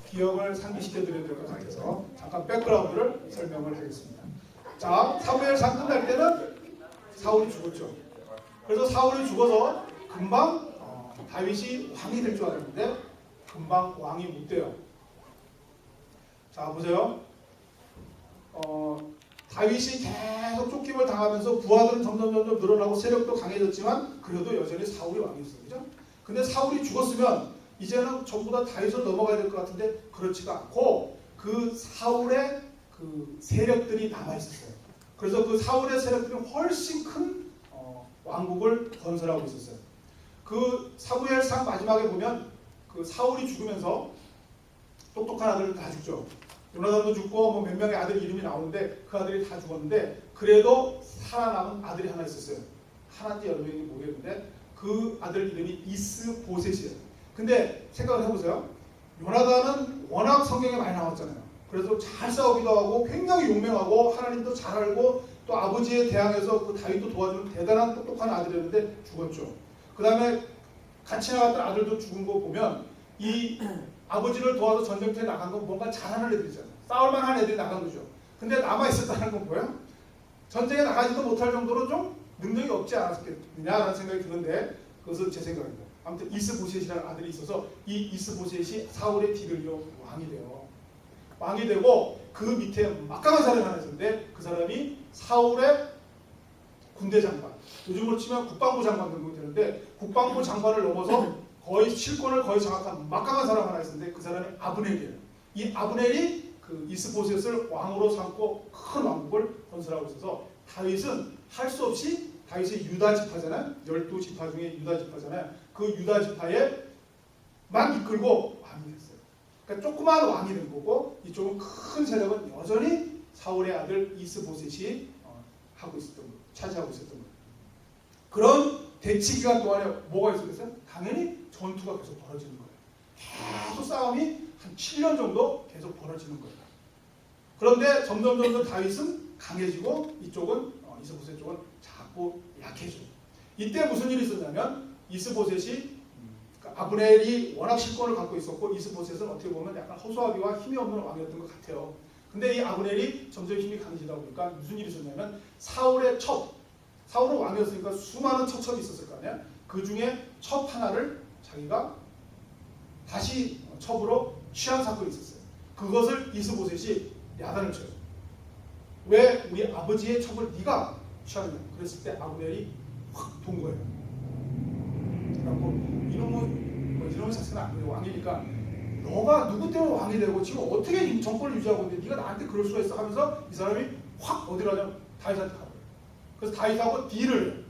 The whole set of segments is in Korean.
기억을 상기시켜 드려야 될 것 같아서 잠깐 백그라운드를 설명을 하겠습니다. 자, 사무엘상 끝날 때는 사울이 죽었죠. 그래서 사울이 죽어서 금방 다윗이 왕이 될 줄 알았는데 금방 왕이 못 돼요. 자, 보세요. 다윗이 계속 쫓김을 당하면서 부하들은 점점 늘어나고 세력도 강해졌지만 그래도 여전히 사울이 왕이었어요. 그죠? 근데 사울이 죽었으면 이제는 전부 다 다윗으로 넘어가야 될 것 같은데 그렇지가 않고 그 사울의 그 세력들이 남아있었어요. 그래서 그 사울의 세력들이 훨씬 큰 왕국을 건설하고 있었어요. 그 사무엘상 마지막에 보면 그 사울이 죽으면서 똑똑한 아들들 다 죽죠. 요나단도 죽고 뭐 몇 명의 아들 이름이 나오는데 그 아들이 다 죽었는데 그래도 살아남은 아들이 하나 있었어요. 하나인지 여러 명인지 모르겠는데 그 아들 이름이 이스보셋이에요. 근데 생각을 해보세요. 요나단은 워낙 성경에 많이 나왔잖아요. 그래서 잘 싸우기도 하고 굉장히 용맹하고 하나님도 잘 알고 또 아버지에 대항해서 그 다윗도 도와주는 대단한 똑똑한 아들이었는데 죽었죠. 그 다음에 같이 나갔던 아들도 죽은 거 보면 이 아버지를 도와서 전쟁터에 나간 건 뭔가 잘하는 애들이잖아요. 싸울만한 애들이 나간 거죠. 근데 남아있었다는 건 뭐예요? 전쟁에 나가지도 못할 정도로 좀 능력이 없지 않았겠느냐라는 생각이 드는데 그것은 제 생각입니다. 아무튼 이스보셋이라는 아들이 있어서 이 이스보셋이 사울의 뒤를 이어 왕이 돼요. 왕이 되고 그 밑에 막강한 사람이 하나 있었는데 그 사람이 사울의 군대 장관, 요즘으로 치면 국방부 장관 정도 되는데 국방부 장관을 넘어서 거의 실권을 거의 장악한 막강한 사람 하나 있었는데 그 사람이 아브넬이에요. 이 아브넬이 그 이스보셋을 왕으로 삼고 큰 왕국을 건설하고 있어서 다윗은 할 수 없이 다윗의 유다 지파잖아요. 12지파 중에 유다 지파잖아요. 그 유다 지파에 만 이끌고 왕이 됐어요. 그러니까 조그만 왕이 된 거고 이쪽은 큰 세력은 여전히 사울의 아들 이스보셋이 하고 있었던 거예요. 차지하고 있었던 거예요. 그런 대치 기간 동안에 뭐가 있었겠어요? 당연히 전투가 계속 벌어지는 거예요. 계속 싸움이 한 7년 정도 계속 벌어지는 거예요. 그런데 점점 다윗은 강해지고 이쪽은 이스보셋 쪽은 자꾸 약해져요. 이때 무슨 일이 있었냐면 이스보셋이 그러니까 아브넬이 워낙 실권을 갖고 있었고 이스보셋은 어떻게 보면 약간 허수아비와 힘이 없는 왕이었던 것 같아요. 근데 이 아브넬이 점점 힘이 강해지다 보니까 무슨 일이 있었냐면 사울의 사울은 왕이었으니까 수많은 첩이 있었을 거 아니야. 그 중에 첩 하나를 자기가 다시 첩으로 취한 사건이 있었어요. 그것을 이스보셋이 야단을 쳐요. 왜 우리 아버지의 첩을 네가 취하느냐. 그랬을 때 아브넬이 확 돈 거예요. 그래갖고 이놈의 자체는 안 돼. 왕이니까 너가 누구 때문에 왕이 되고 지금 어떻게 정권을 유지하고 있는데 네가 나한테 그럴 수가 있어 하면서 이 사람이 확 어디로 가냐면 다윗한테 가버려요. 그래서 다윗하고 딜을 해요.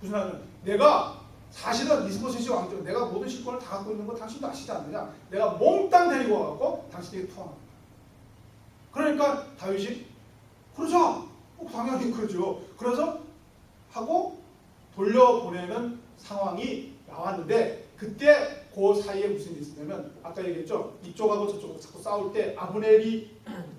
무슨 말이냐면 내가 사실은 이스보셋이 왕죠. 내가 모든 실권을 다 갖고 있는 거 당신도 아시지 않느냐. 내가 몽땅 데리고 와갖고 당신에게 투항합니다. 그러니까 다윗이 그러자. 당연히 그러죠. 그래서 하고 돌려보내는 상황이 나왔는데 그때 그 사이에 무슨 일이 있었냐면 아까 얘기했죠. 이쪽하고 저쪽하고 자꾸 싸울 때 아브넬이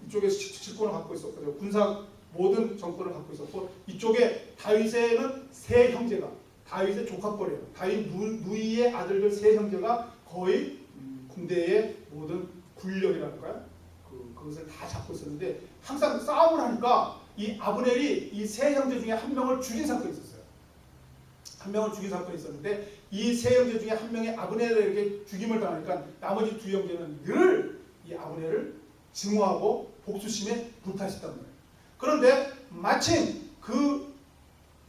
이쪽에 실권을 갖고 있었거든요. 군사 모든 정권을 갖고 있었고 이쪽에 다윗에는 세 형제가 다윗의 조카뻘이에요. 다윗 누이의 아들들 세 형제가 거의 군대의 모든 군력이랄까요? 그것을 다 잡고 있었는데 항상 싸움을 하니까 이 아브넬이 이 세 형제 중에 한 명을 죽인 사건이 있었어요. 한 명을 죽인 사건이 있었는데 이 세 형제 중에 한 명이 아브넬에게 죽임을 당하니까 나머지 두 형제는 늘 이 아브넬을 증오하고 복수심에 불타했단 말이에요. 그런데 마침 그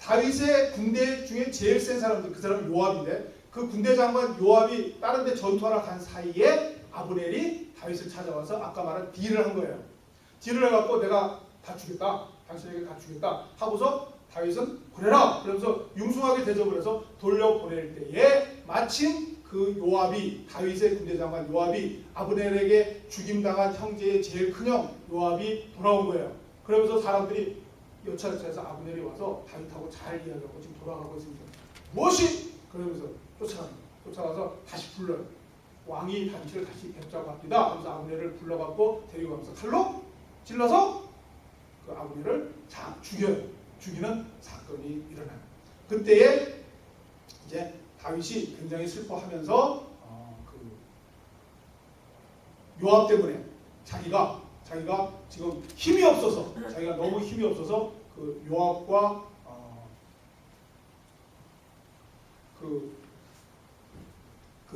다윗의 군대 중에 제일 센 사람들 그 사람은 요압인데 그 군대 장관 요압이 다른 데 전투하러 간 사이에 아브넬이 다윗을 찾아와서 아까 말한 딜을 한 거예요. 딜을 해갖고 내가 다 주겠다. 당신에게 다 주겠다. 하고서 다윗은 그래라. 그러면서 융숭하게 대접을 해서 돌려보낼 때에 마침 그 요압이 다윗의 군대 장관 요압이 아브넬에게 죽임당한 형제의 제일 큰형 요압이 돌아온 거예요. 그러면서 사람들이 여차여차해서 아브넬이 와서 다윗하고 잘 이야기하고 지금 돌아가고 있습니다. 무엇이? 그러면서 쫓아가서 다시 불러요. 왕이 다윗을 다시 뵙자고 합니다. 하면서 아브넬을 불러갖고 데리고 가면서 칼로 찔러서 그 아브넬을 죽여요. 죽이는 사건이 일어나요. 그때에 이제 다윗이 굉장히 슬퍼하면서 요압 때문에 자기가 지금 힘이 없어서 자기가 너무 힘이 없어서 그 요압과 그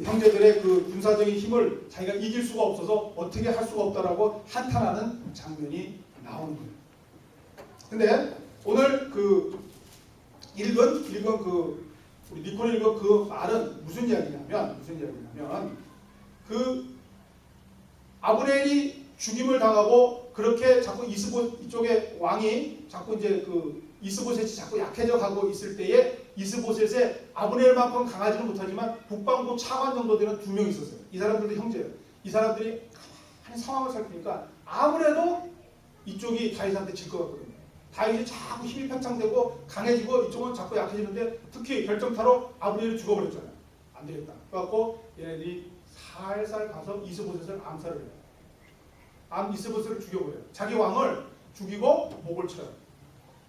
형제들의 그 군사적인 힘을 자기가 이길 수가 없어서 어떻게 할 수가 없다라고 한탄하는 장면이 나오는 거예요. 근데 오늘 그 읽은 그 우리 니콜이 읽은 그 말은 무슨 이야기냐면 그 아브넬이 죽임을 당하고 그렇게 자꾸 이쪽에 왕이 자꾸 이제 그 이스보셋이 자꾸 약해져 가고 있을 때에 이스보셋에 아브넬만큼 강하지는 못하지만 북방부 차관 정도 되는 2명 있었어요. 이 사람들도 형제예요. 이 사람들이 가만히 상황을 살피니까 아무래도 이쪽이 다윗한테 질 것 같거든요. 다윗이 자꾸 힘이 팽창되고 강해지고 이쪽은 자꾸 약해지는데 특히 결정타로 아브넬이 죽어버렸잖아요. 안 되겠다. 그래갖고 얘네들이 살살 가서 이스보셋을 암살을 해요. 이스보셋을 죽여버려요. 자기 왕을 죽이고 목을 쳐요.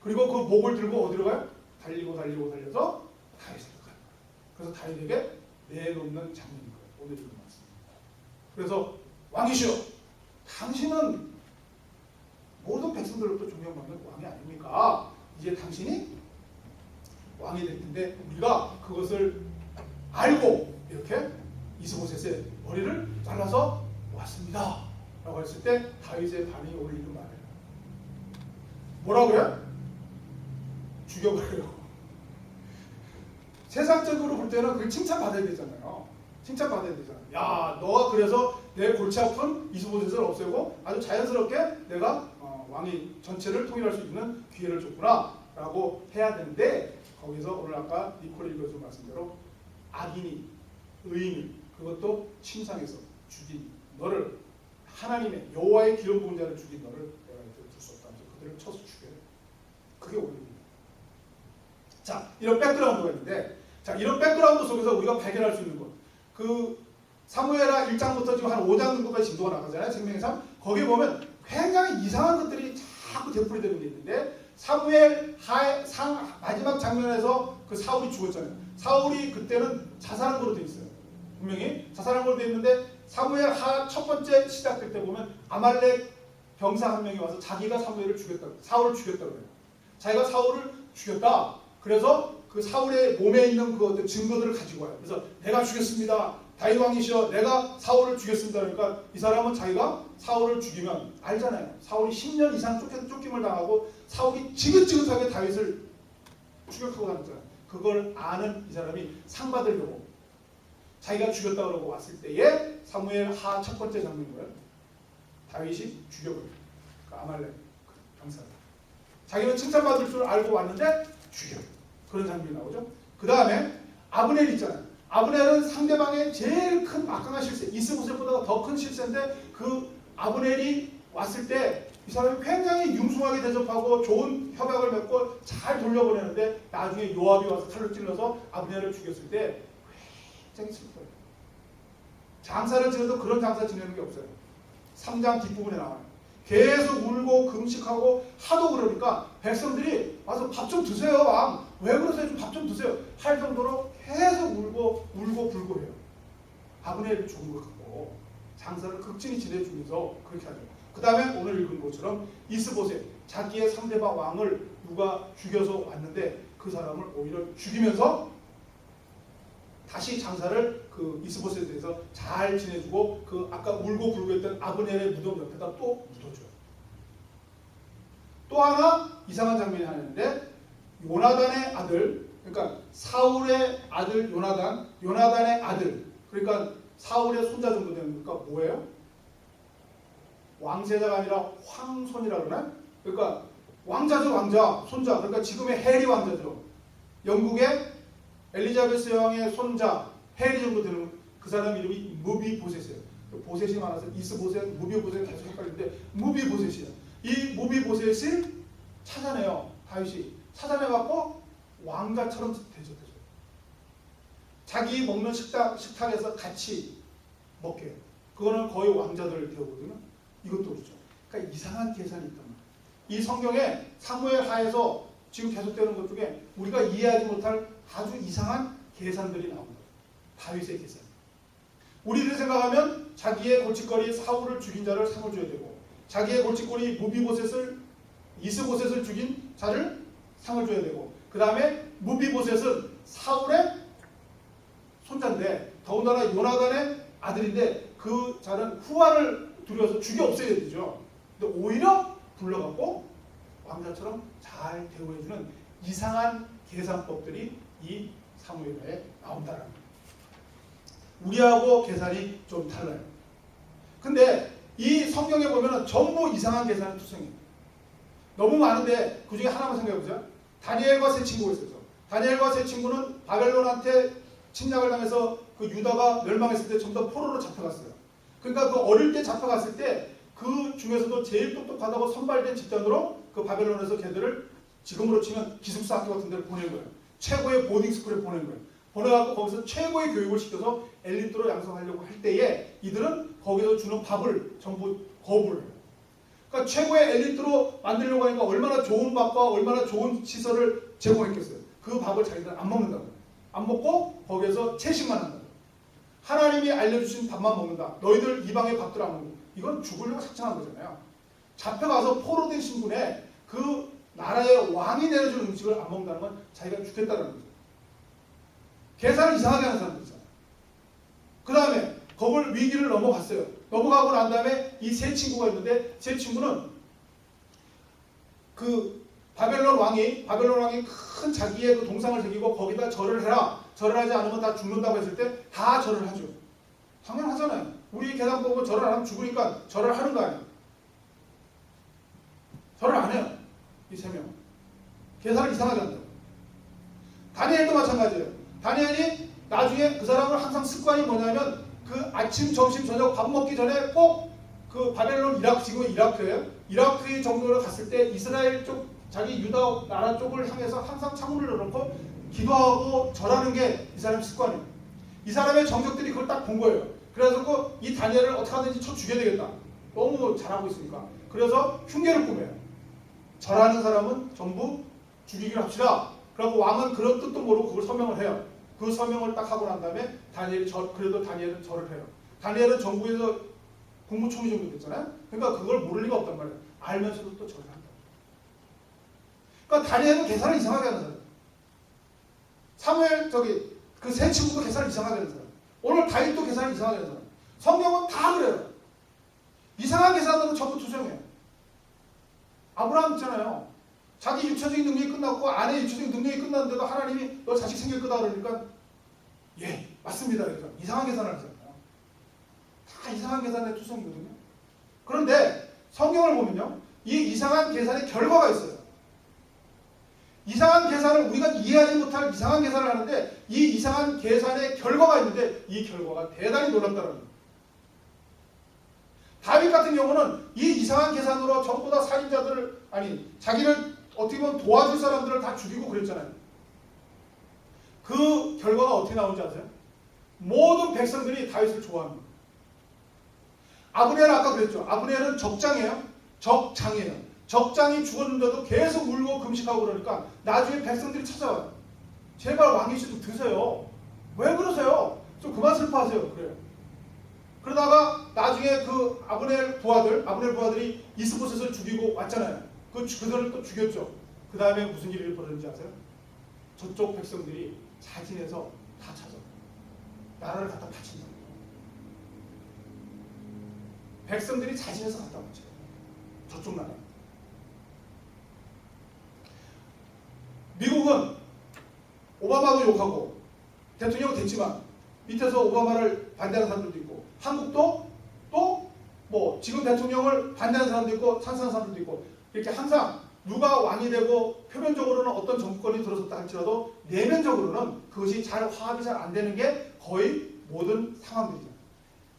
그리고 그 목을 들고 어디로 가요? 달려서 다윗을 가요. 그래서 다윗에게 내놓는 장면인 거예요. 오늘 읽은 말씀. 그래서 왕이시여, 당신은 모든 백성들로부터 존경받는 왕이 아닙니까? 이제 당신이 왕이 될 텐데 우리가 그것을 알고 이렇게 이스보셋의 머리를 잘라서 왔습니다. 라고 했을 때 다윗의 반응이 오늘 읽은 말이에요. 뭐라 그래요? 죽여버려요. 세상적으로 볼 때는 그걸 칭찬받아야 되잖아요. 야, 너가 그래서 내 골치 아픈 이스보셋을 없애고 아주 자연스럽게 내가 왕이 전체를 통일할 수 있는 기회를 줬구나 라고 해야 되는데 거기서 오늘 아까 니콜이 읽어준 말씀대로 악인이 의인이 그것도 침상에서 죽인 너를 하나님의 여호와의 기름 부은 자를 죽인 너를 내가 둘 수 없다면서 그들을 쳐서 죽여요. 그게 오늘입니다. 자, 이런 백그라운드가 있는데 자, 이런 백그라운드 속에서 우리가 발견할 수 있는 것 그 사무엘하 1장부터 지금 한 5장 정도까지 진도가 나가잖아요. 생명의 삶. 거기에 보면 굉장히 이상한 것들이 자꾸 되풀이되는 게 있는데 사무엘 마지막 장면에서 그 사울이 죽었잖아요. 사울이 그때는 자살한 걸로 되어 있어요. 분명히 자살한 걸로 되어 있는데 사무엘 하 첫 번째 시작될 때 보면 아말렉 병사 한 명이 와서 자기가 사울을 죽였다고 해요. 자기가 사울을 죽였다. 그래서 그 사울의 몸에 있는 그 어떤 증거들을 가지고 와요. 그래서 내가 죽였습니다. 다윗 왕이시여 내가 사울을 죽였습니다. 그러니까 이 사람은 자기가 사울을 죽이면 알잖아요. 사울이 10년 이상 쫓김을 당하고 사울이 지긋지긋하게 다윗을 추격하고 다녔잖아요. 그걸 아는 이 사람이 상 받으려고 자기가 죽였다 그러고 왔을 때에 사무엘 하 첫 번째 장면인 거예요. 다윗이 죽여버려요. 그 아말렉 병사를. 자기는 칭찬받을 줄 알고 왔는데 죽여요. 그런 장면이 나오죠. 그 다음에 아브넬 있잖아요. 아브넬은 상대방의 제일 큰 막강한 실세, 이스보셋보다 더 큰 실세인데 그 아브넬이 왔을 때 이 사람이 굉장히 융숭하게 대접하고 좋은 협약을 맺고 잘 돌려보내는데 나중에 요압이 와서 칼로 찔러서 아브넬을 죽였을 때 굉장히 슬퍼요. 장사를 지내도 그런 장사 지내는 게 없어요. 3장 뒷부분에 나와요. 계속 울고 금식하고 하도 그러니까 백성들이 와서 밥 좀 드세요 왕. 왜 그러세요? 밥 좀 드세요. 할 정도로 계속 울고 불고 해요. 아브넬이 죽은 것 같고 장사를 극진히 지내주면서 그렇게 하죠. 그 다음에 오늘 읽은 것처럼 이스보셋 자기의 상대방 왕을 누가 죽여서 왔는데 그 사람을 오히려 죽이면서 다시 장사를 그 이스보셋에 대해서 잘 지내주고 그 아까 울고 불고 했던 아브넬의 무덤 옆에다 또 묻어줘요. 또 하나 이상한 장면이 하나 있는데 요나단의 아들 그러니까 사울의 아들 요나단의 아들 그러니까 사울의 손자 정도 되는 거니까 뭐예요? 왕세자가 아니라 황손이라 그러나? 그러니까 왕자죠 왕자 손자 그러니까 지금의 해리 왕자죠. 영국의 엘리자베스 여왕의 손자 해리 정도 되는 그 사람 이름이 무비보셋이에요. 보셋이 많아서 이스보셋, 무비보셋 계속 헷갈리는데 무비보셋이에요. 이 무비보셋을 찾아내요. 다윗이 찾아내갖고 왕자처럼 대접해줘요. 자기 먹는 식탁에서 같이 먹게 해요. 그거는 거의 왕자들 대우거든요. 이것도 그렇죠. 그러니까 이상한 계산이 있단 말이에요. 이 성경에 사무엘 하에서 지금 계속되는 것 중에 우리가 이해하지 못할 아주 이상한 계산들이 나옵니다. 다윗의 계산. 우리들이 생각하면 자기의 골칫거리 사울을 죽인 자를 상을 줘야 되고, 자기의 골칫거리 이스보셋을 죽인 자를 상을 줘야 되고, 그 다음에 무비보셋은 사울의 손자인데 더군다나 요나단의 아들인데 그 자는 후환을 두려워서 죽여 없애야 되죠. 근데 오히려 불러갖고 왕자처럼 잘 대우해주는 이상한 계산법들이 이 사무엘하에 나온다는 거예요. 우리하고 계산이 좀 달라요. 근데 이 성경에 보면 전부 이상한 계산이 투성이에요. 너무 많은데 그 중에 하나만 생각해보자. 다니엘과 세 친구가 있었죠. 다니엘과 세 친구는 바벨론한테 침략을 당해서 그 유다가 멸망했을 때 전부 다 포로로 잡혀갔어요. 그러니까 그 어릴 때 잡혀갔을 때 그 중에서도 제일 똑똑하다고 선발된 집단으로 그 바벨론에서 걔들을 지금으로 치면 기숙사 학교 같은 데를 보낸 거예요. 최고의 보딩스쿨에 보낸 거예요. 보내갖고 거기서 최고의 교육을 시켜서 엘리트로 양성하려고 할 때에 이들은 거기서 주는 밥을 전부 거부를 해요. 그러니까 최고의 엘리트로 만들려고 하니까 얼마나 좋은 밥과 얼마나 좋은 시설을 제공했겠어요. 그 밥을 자기들은 안 먹는다고. 안 먹고 거기에서 채식만 한다. 하나님이 알려주신 밥만 먹는다. 너희들 이방의 밥들 안 먹고. 이건 죽으려고 작정한 거잖아요. 잡혀가서 포로된 신분에 그 나라의 왕이 내려준 음식을 안 먹는다는 건 자기가 죽겠다는 거죠. 계산을 이상하게 하는 사람들이잖아요. 그 다음에 거울 위기를 넘어갔어요. 넘어가고 난 다음에 이 세 친구가 있는데 세 친구는 그 바벨론 왕이 큰 자기의 그 동상을 새기고 거기다 절을 해라. 절을 하지 않으면 다 죽는다고 했을 때 다 절을 하죠. 당연하잖아요. 우리 계산법은 절을 안 하면 죽으니까 절을 하는 거 아니에요. 절을 안 해요. 이 세 명. 계산을 이상하게 한다고. 다니엘도 마찬가지예요. 다니엘이 나중에 그 사람은 항상 습관이 뭐냐면 그 아침, 점심, 저녁 밥 먹기 전에 꼭 그 바벨론 지금 이라크예요. 이라크 정도로 갔을 때 이스라엘 쪽 자기 유다 나라 쪽을 향해서 항상 창문을 열어놓고 기도하고 절하는 게 이 사람의 습관이에요. 이 사람의 정적들이 그걸 딱 본 거예요. 그래서 이 다니엘을 어떻게 하든지 쳐 죽여야 되겠다. 너무 잘하고 있으니까. 그래서 흉계를 꾸며요. 절하는 사람은 전부 죽이기로 합시다. 그리고 왕은 그런 뜻도 모르고 그걸 서명을 해요. 그 서명을 딱 하고 난 다음에 그래도 다니엘은 절을 해요. 다니엘은 정부에서 국무총리 정도 됐잖아요. 그러니까 그걸 모를 리가 없단 말이에요. 알면서도 또 절을 한다. 그러니까 다니엘은 계산을 이상하게 하는 사람. 사무엘 그 세 친구도 계산을 이상하게 하는 사람. 오늘 다윗도 계산을 이상하게 하는 사람. 성경은 다 그래요. 이상한 계산으로 전부 투정해요. 아브라함 있잖아요. 자기 육체적인 능력이 끝났고 아내의 육체적인 능력이 끝났는데도 하나님이 너 자식 생길 거다 그러니까 예 맞습니다. 그러니까 이상한 계산을 하잖아요. 다 이상한 계산의 투성이거든요. 그런데 성경을 보면요. 이 이상한 계산의 결과가 있어요. 이상한 계산을 우리가 이해하지 못할 이상한 계산을 하는데 이 이상한 계산의 결과가 있는데 이 결과가 대단히 놀랍다는 거예요. 다윗 같은 경우는 이 이상한 계산으로 전부 다 살인자들을 자기를 어떻게 보면 도와줄 사람들을 다 죽이고 그랬잖아요. 그 결과가 어떻게 나오는지 아세요? 모든 백성들이 다윗을 좋아합니다. 아브넬 아까 그랬죠. 아브넬은 적장이에요. 적장이 죽었는데도 계속 울고 금식하고 그러니까 나중에 백성들이 찾아와요. 제발 왕이시도 드세요. 왜 그러세요? 좀 그만 슬퍼하세요. 그래요. 그러다가 나중에 그 아브넬 부하들이 이스보셋을 죽이고 왔잖아요. 그들을 또 죽였죠. 그 다음에 무슨 일이 벌어졌는지 아세요? 저쪽 백성들이 자진해서 다 찾아. 나라를 갖다 바친다. 백성들이 자진해서 갖다 바쳐요. 저쪽 나라. 미국은 오바마도 욕하고 대통령 됐지만 밑에서 오바마를 반대하는 사람들도 있고 한국도 또 뭐 지금 대통령을 반대하는 사람도 있고 찬성하는 사람들도 있고 이렇게 항상 누가 왕이 되고 표면적으로는 어떤 정권이 들어섰다 할지라도 내면적으로는 그것이 화합이 잘 안 되는 게 거의 모든 상황들이죠.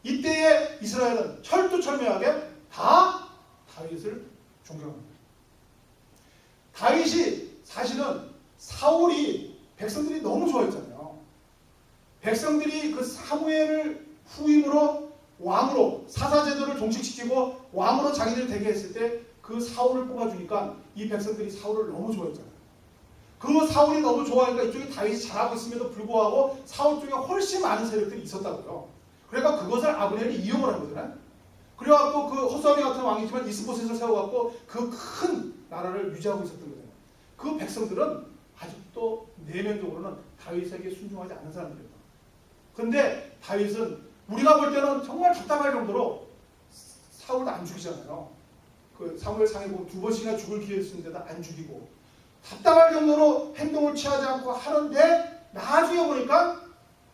이때의 이스라엘은 철두철미하게 다 다윗을 존경합니다. 다윗이 사실은 사울이 백성들이 너무 좋아했잖아요. 백성들이 그 사무엘을 후임으로 왕으로 사사제도를 종식시키고 왕으로 자기들이 되게 했을 때 그 사울을 뽑아주니까 이 백성들이 사울을 너무 좋아했잖아요. 그 사울이 너무 좋아하니까 이쪽에 다윗이 잘하고 있음에도 불구하고 사울 쪽에 훨씬 많은 세력들이 있었다고요. 그러니까 그것을 아브넬이 이용을 한 거잖아요. 그래갖고 그 호수아비 같은 왕이지만 이스보셋을 세워갖고 그 큰 나라를 유지하고 있었던 거잖아요. 그 백성들은 아직도 내면적으로는 다윗에게 순종하지 않는 사람들이에요. 근데 다윗은 우리가 볼 때는 정말 답답할 정도로 사울도 안 죽이잖아요. 그 사무엘상에 보면 2번씩이나 죽을 기회를 쓰는데도 안 죽이고 답답할 정도로 행동을 취하지 않고 하는데 나중에 보니까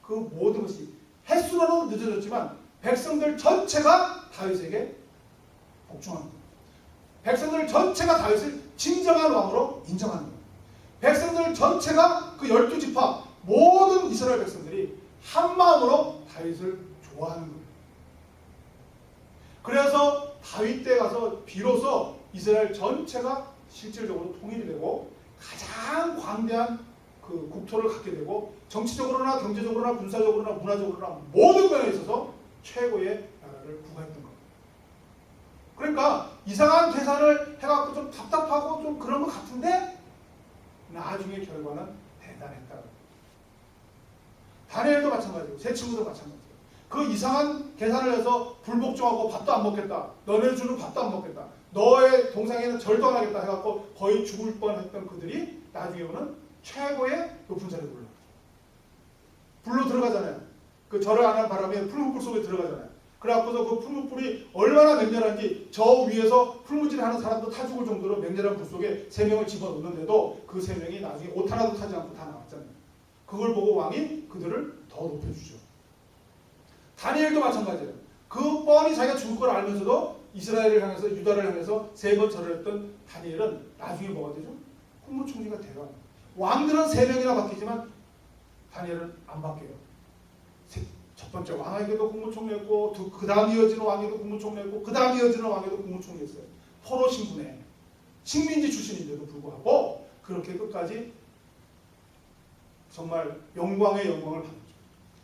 그 모든 것이 횟수로는 늦어졌지만 백성들 전체가 다윗에게 복종하는 거예요. 백성들 전체가 다윗을 진정한 왕으로 인정하는 거예요. 백성들 전체가 그 12지파 모든 이스라엘 백성들이 한 마음으로 다윗을 좋아하는 거예요. 그래서 다윗 때 가서 비로소 이스라엘 전체가 실질적으로 통일이 되고 가장 광대한 그 국토를 갖게 되고 정치적으로나 경제적으로나 군사적으로나 문화적으로나 모든 면에 있어서 최고의 나라를 구가했던 겁니다. 그러니까 이상한 계산을 해갖고 좀 답답하고 좀 그런 것 같은데 나중에 결과는 대단했다. 다니엘도 마찬가지고 세 친구도 마찬가지고 그 이상한 계산을 해서 불복종하고 밥도 안 먹겠다. 너네 주는 밥도 안 먹겠다. 너의 동상에는 절도 안 하겠다 해갖고 거의 죽을 뻔했던 그들이 나중에 오는 최고의 높은 자리에 올라. 불로 들어가잖아요. 그 절을 안 한 바람에 풀무불 속에 들어가잖아요. 그래갖고서 그 풀무불이 얼마나 맹렬한지 저 위에서 풀무질하는 사람도 타 죽을 정도로 맹렬한 불 속에 3명을 집어넣는데도 그 3명이 나중에 옷 하나도 타지 않고 다 나왔잖아요. 그걸 보고 왕이 그들을 더 높여주죠. 다니엘도 마찬가지예요. 그 뻔히 자기가 죽을 걸 알면서도 이스라엘을 향해서 유다를 향해서 3번 절을 했던 다니엘은 나중에 뭐가 되죠? 국무총리가 돼요. 왕들은 3명이나 바뀌지만 다니엘은 안 바뀌어요. 첫 번째 왕에게도 국무총리했고 그 다음 이어지는 왕에도 국무총리했고 그 다음 이어지는 왕에도 국무총리했어요. 포로 신분에 식민지 출신인데도 불구하고 그렇게 끝까지 정말 영광의 영광을 받았죠.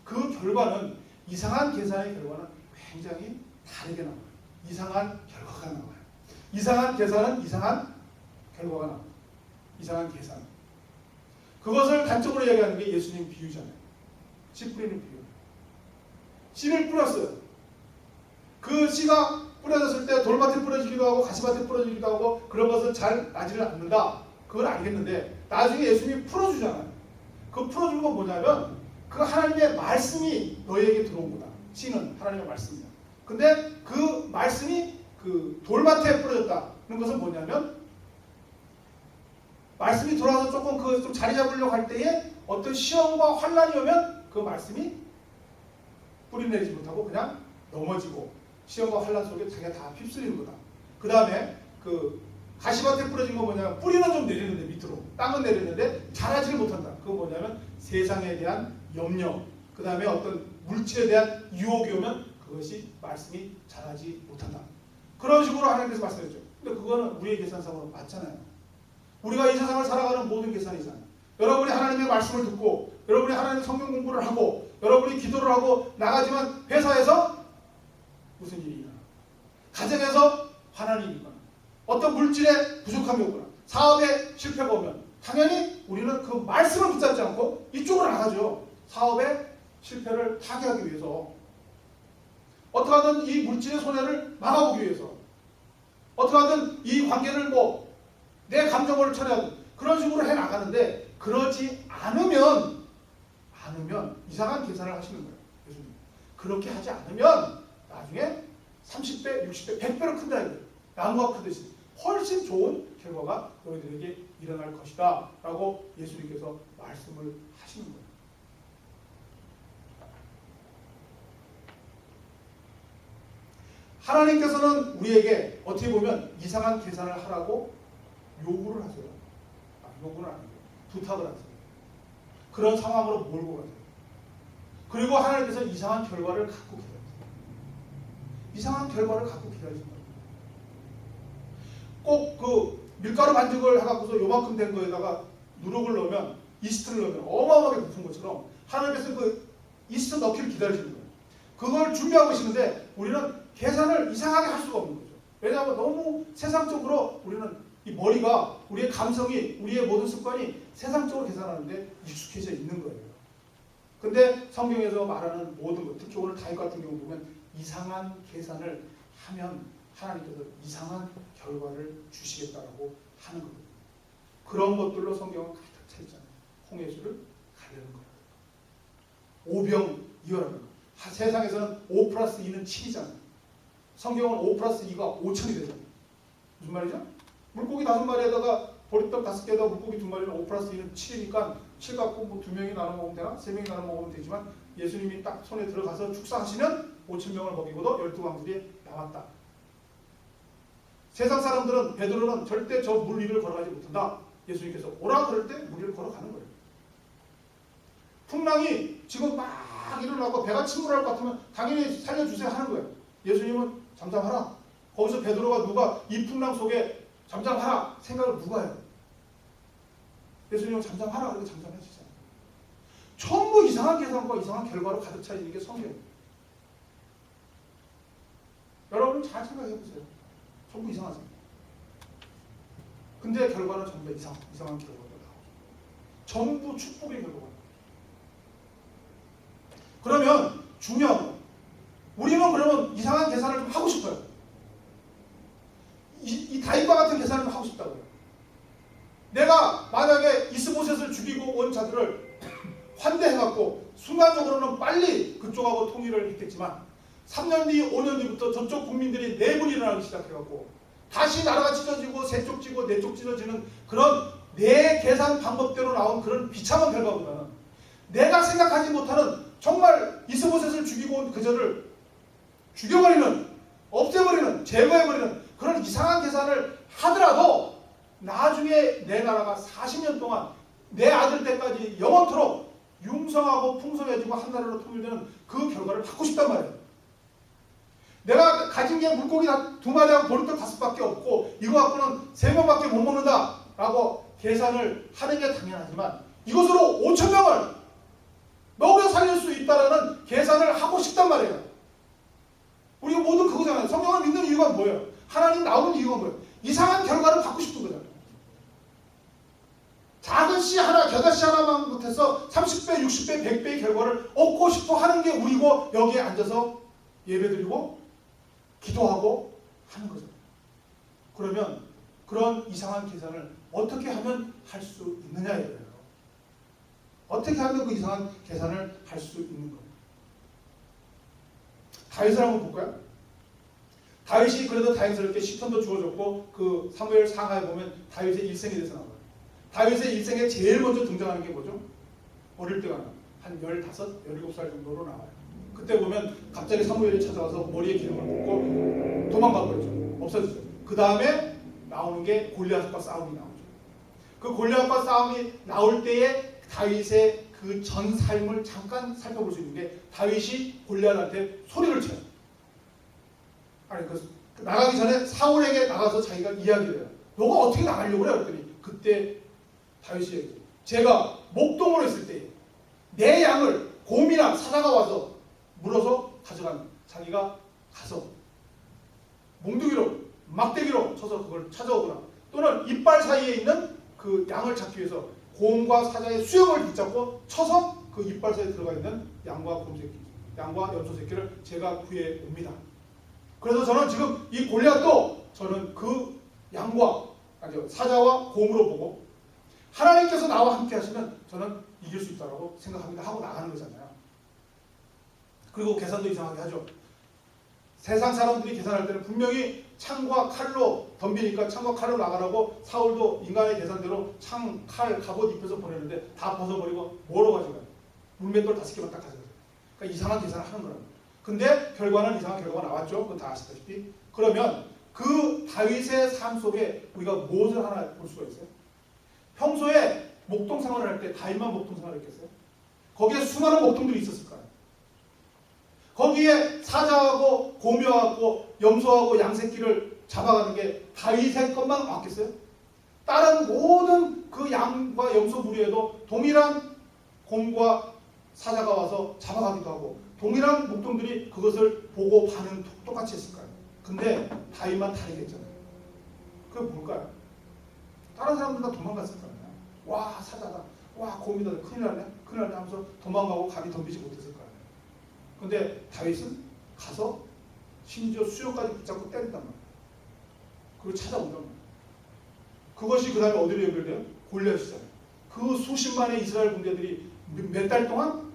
그 결과는 이상한 계산의 결과는 굉장히 다르게 나와요. 이상한 결과가 나와요. 이상한 계산은 이상한 결과가 나와요. 이상한 계산. 그것을 단적으로 이야기하는 게 예수님 비유잖아요. 씨 뿌리는 비유. 씨를 뿌렸어요. 그 씨가 뿌려졌을 때 돌밭에 뿌려지기도 하고 가시밭에 뿌려지기도 하고 그런 것은 잘 나지를 않는다. 그걸 알겠는데 나중에 예수님이 풀어주잖아요. 그 풀어주는 건 뭐냐면 그 하나님의 말씀이 너희에게 들어온 거다. 씨는 하나님의 말씀이다. 근데 그 말씀이 그 돌밭에 뿌려졌다는 것은 뭐냐면 말씀이 돌아와서 조금 그 좀 자리 잡으려고 할 때에 어떤 시험과 환란이 오면 그 말씀이 뿌리 내리지 못하고 그냥 넘어지고 시험과 환란 속에 자기가 다 휩쓸리는 거다. 그 다음에 그 가시밭에 뿌려진 건 뭐냐면 뿌리는 좀 내리는데 밑으로 땅은 내리는데 자라지를 못한다. 그건 뭐냐면 세상에 대한 염려, 그 다음에 어떤 물질에 대한 유혹이 오면 그것이 말씀이 자라지 못한다. 그런 식으로 하나님께서 말씀했죠. 근데 그거는 우리의 계산상으로 맞잖아요. 우리가 이 세상을 살아가는 모든 계산이잖아요. 여러분이 하나님의 말씀을 듣고 여러분이 하나님의 성경 공부를 하고 여러분이 기도를 하고 나가지만 회사에서 무슨 일이 일어나, 가정에서 화난이 일어나, 어떤 물질에 부족함이 오거나 사업에 실패가 오면 당연히 우리는 그 말씀을 붙잡지 않고 이쪽으로 나가죠. 사업의 실패를 타개하기 위해서, 어떻게 하든 이 물질의 손해를 막아보기 위해서, 어떻게 하든 이 관계를 내 감정을 처리하든 그런 식으로 해나가는데 그러지 않으면 이상한 계산을 하시는 거예요. 예수님. 그렇게 하지 않으면 나중에 30배, 60배, 100배로 큰다 이거예요. 나무가 크듯이 훨씬 좋은 결과가 너희들에게 일어날 것이다 라고 예수님께서 말씀을 하시는 거예요. 하나님께서는 우리에게 어떻게 보면 이상한 계산을 하라고 요구를 하세요. 요구는 아니고 부탁을 하세요. 그런 상황으로 몰고 가세요. 그리고 하나님께서 이상한 결과를 갖고 기다리세요. 이상한 결과를 갖고 기다리신다. 꼭 그 밀가루 반죽을 해갖고서 요만큼 된 거에다가 누룩을 넣으면, 이스트를 넣으면 어마어마하게 부푼 것처럼 하나님께서 그 이스트 넣기를 기다리시는 거예요. 그걸 준비하고 계시는데 우리는 계산을 이상하게 할 수가 없는 거죠. 왜냐하면 너무 세상적으로 우리는 이 머리가, 우리의 감성이, 우리의 모든 습관이 세상적으로 계산하는데 익숙해져 있는 거예요. 근데 성경에서 말하는 모든 것, 특히 오늘 다윗 같은 경우 보면 이상한 계산을 하면 하나님께서 이상한 결과를 주시겠다라고 하는 거예요. 그런 것들로 성경은 가득 차 있잖아요. 홍해수를 가르는 거예요. 오병이어라는 거예요. 세상에서는 5 플러스 2는 7이잖아요. 성경은 5 플러스 2가 5천이 되잖아요. 무슨 말이죠? 물고기 5마리에다가 보리떡 5개에다가 물고기 2마리는 5 플러스 2는 7이니까 7 갖고 뭐 2명이 나눠 먹으면 되나? 3명이 나눠 먹으면 되지만 예수님이 딱 손에 들어가서 축사하시면 5,000명을 먹이고도 12광들이 남았다. 세상 사람들은 베드로는 절대 저 물 위를 걸어가지 못한다. 예수님께서 오라 그럴 때 물 위를 걸어가는 거예요. 풍랑이 지금 막 일어나고 배가 침몰할 것 같으면 당연히 살려주세요 하는 거예요. 예수님은 잠잠하라. 거기서 베드로가 누가 이 풍랑 속에 잠잠하라 생각을 누가 해요? 예수님은 잠잠하라 그러고 잠잠해지잖아요. 전부 이상한 계산과 이상한 결과로 가득 차 있는 게 성경이에요. 여러분 잘 생각해 보세요. 전부 이상하죠. 근데 결과는 전부 이상한 결과가 나오죠. 전부 축복의 결과가 나오죠. 그러면 중요한 거, 우리는 그러면 이상한 계산을 좀 하고 싶어요. 이 다윗과 같은 계산을 좀 하고 싶다고요. 내가 만약에 이스보셋을 죽이고 온 자들을 환대해갖고 순간적으로는 빨리 그쪽하고 통일을 했겠지만 3년 뒤, 5년 뒤부터 저쪽 국민들이 내분이 일어나기 시작해갖고 다시 나라가 찢어지고 세쪽 찢고 네쪽 찢어지는 그런 내 계산 방법대로 나온 그런 비참한 결과보다는 내가 생각하지 못하는 정말 이스보셋을 죽이고 온 그저를 죽여버리는, 없애버리는, 제거해버리는 그런 이상한 계산을 하더라도 나중에 내 나라가 40년 동안 내 아들 때까지 영원토록 융성하고 풍성해지고 한 나라로 통일되는 그 결과를 받고 싶단 말이에요. 내가 가진 게 물고기 2마리하고 보리떡 5밖에 없고 이거 갖고는 3명밖에 못 먹는다 라고 계산을 하는 게 당연하지만 이것으로 5,000명을 먹여 살릴 수 있다는 계산을 하고 싶단 말이에요. 우리가 모두 그거잖아요. 성경을 믿는 이유가 뭐예요? 하나님 나오는 이유가 뭐예요? 이상한 결과를 받고 싶은 거잖아요. 작은 씨 하나, 겨자씨 하나만 못해서 30배, 60배, 100배의 결과를 얻고 싶어 하는 게 우리고 여기에 앉아서 예배드리고 기도하고 하는 거죠. 그러면 그런 이상한 계산을 어떻게 하면 할 수 있느냐예요. 어떻게 하면 그 이상한 계산을 할 수 있는 거예요. 다윗을 한번 볼까요? 다윗이 그래도 다행스럽게 10편도 주어졌고 그 사무엘 상하에 보면 다윗의 일생에 대해서 나와요. 다윗의 일생에 제일 먼저 등장하는 게 뭐죠? 어릴 때가 나와요. 한 15, 17살 정도로 나와요. 그때 보면 갑자기 사무엘이 찾아와서 머리에 기름을 붓고 도망가버렸죠. 없어졌죠. 그 다음에 나오는 게 골리앗과 싸움이 나오죠. 그 골리앗과 싸움이 나올 때에 다윗의 그 전 삶을 잠깐 살펴볼 수 있는 게 다윗이 골리앗한테 소리를 쳐요. 아니 나가기 전에 사울에게 나가서 자기가 이야기를 해요. 너가 어떻게 나가려고 그래? 그랬더니 그때 다윗이 얘기해요. 제가 목동으로 있을 때 내 양을 곰이나 사자가 와서 물어서 가져간 자기가 가서 몽둥이로 막대기로 쳐서 그걸 찾아오거나 또는 이빨 사이에 있는 그 양을 잡기 위해서 곰과 사자의 수염을 붙잡고 쳐서 그 이빨 사이에 들어가 있는 양과 곰새끼, 양과 염소새끼를 제가 구해 옵니다. 그래서 저는 지금 이 골리앗도 저는 그 양과 사자와 곰으로 보고 하나님께서 나와 함께 하시면 저는 이길 수 있다고 생각합니다 하고 나가는 거잖아요. 그리고 계산도 이상하게 하죠. 세상 사람들이 계산할 때는 분명히 창과 칼로 덤비니까 창과 칼로 나가라고 사울도 인간의 계산대로 창, 칼, 갑옷 입혀서 보내는데 다 벗어버리고 뭐로 가져가요? 물맷돌 5개만 딱 가져가요. 그러니까 이상한 계산을 하는 거라고. 근데 결과는 이상한 결과가 나왔죠. 그건 다 아시다시피. 그러면 그 다윗의 삶 속에 우리가 무엇을 하나 볼 수가 있어요? 평소에 목동 생활을 할 때 다윗만 목동 생활을 했겠어요? 거기에 수많은 목동들이 있었을 거예요. 거기에 사자하고 곰이하고 염소하고 양새끼를 잡아가는 게 다윗의 것만 왔겠어요? 다른 모든 그 양과 염소 무리에도 동일한 곰과 사자가 와서 잡아가기도 하고 동일한 목동들이 그것을 보고 반응 똑같이 했을까요? 근데 다윗만 다르게 했잖아요. 그게 뭘까요? 다른 사람들 다 도망갔을 거 아니에요. 와 사자다. 와 고민다 큰일 났네 큰일 났네 하면서 도망가고 감히 덤비지 못했을 거야. 근데 다윗은 가서 심지어 수염까지 붙잡고 때린단 말이야. 그리고 찾아온단 말이야. 그것이 그 다음에 어디로 연결돼요? 골리앗이잖아요. 그 수십만의 이스라엘 군대들이 몇 달 동안